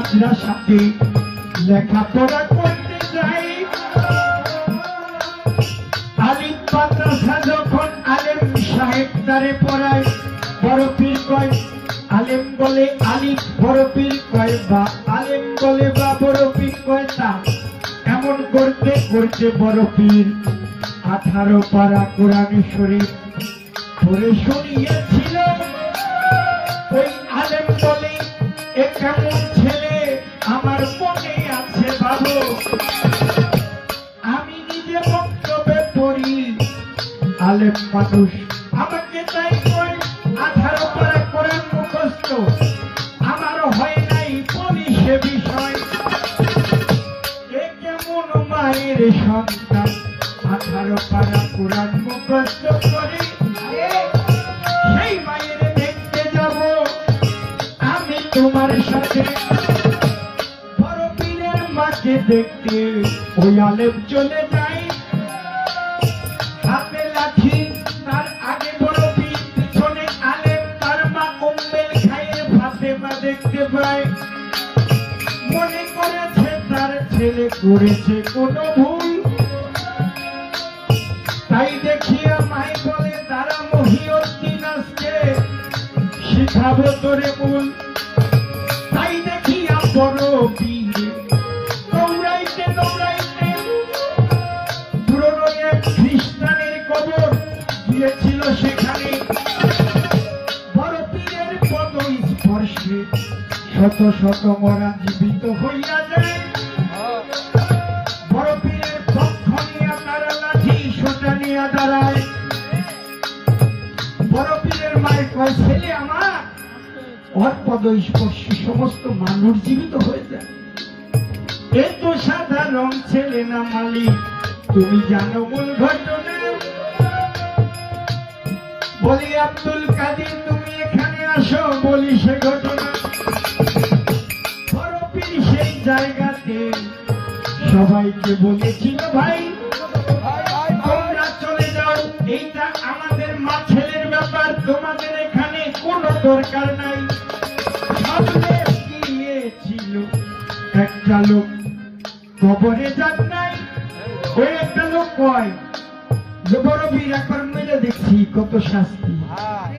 মাদ্রাসাতে লেখাপড়া করতে যাই। আলিম মাদ্রাসা যখন আলেম সাহেব তারে পড়ায়, বড় পীর কয় আলেম বলে আলিম, বড় পীর কয় বা, আলেম বলে বা, বড় পীর কয় তা। এমন করতে করতে বড় পীর 18 পারা কোরআন শরীফ পড়ে শুনিয়েছিল। ওই আলেম বলে এ কেমন ছেলে আমার মনে আছে বাবু, আমি নিজে বক্তব্যে পড়ি। আলেম মানুষ আমাকে তাই কয় 18 পারা কোরআন মুখস্থ, আমারও হয় নাই পড়ি সে বিষয়। এ কেমন মায়ের সন্তান 18 পারা কোরআন মুখস্থ করে, সেই মায়ের দেখতে যাব আমি তোমার সাথে। বড় পীরের মাকে দেখতে ওই আলেম চলে যায়, হাতে লাঠি, তার আগে বড় পীর, পিছনে আলেম। তার মা উম্মুল খায়ের ফাতেমা দেখতে পায়, মনে করেছে তার ছেলে করেছে কোনো ভুল। তাই দেখিয়া মাই বলে তারা মহিউদ্দিন আজকে শিখাবো তোরে মূল। তাই দেখিয়া বড় পীর দৌড়াইতে দৌড়াইতে পুরনো এক খ্রিস্টানের কবর গিয়েছিল সেখানে। বড় পীরের পদ স্পর্শে শত শত মরা জীবিত হইয়া যায়। বড় পীরের পক্ষ নিয়া তারা লাঠি সোটা নিয়া দাঁড়ায়। বড় পীরের মায়ের কয় ছেলে আমার, ওর পদ স্পর্শে সমস্ত মানুষ জীবিত হয়ে যায়। এ তো সাধারণ ছেলে না মালিক, তুমি জানো মূল ঘটনা। বলি আব্দুল কাদের তুমি এখানে আসো, বলি সে ঘটনা। বড় পীর সেই জায়গাতে সবাইকে বলেছিল ভাই তোমরা চলে যাও, এইটা আমাদের মা ছেলের ব্যাপার, তোমাদের এখানে কোনো দরকার নাই। সামনে গিয়েছিল একটা লোক, কবরে যান নাই। ওই একটা লোক কয় যে বড় পীর একবার মেরে দেখছি কত শাস্তি,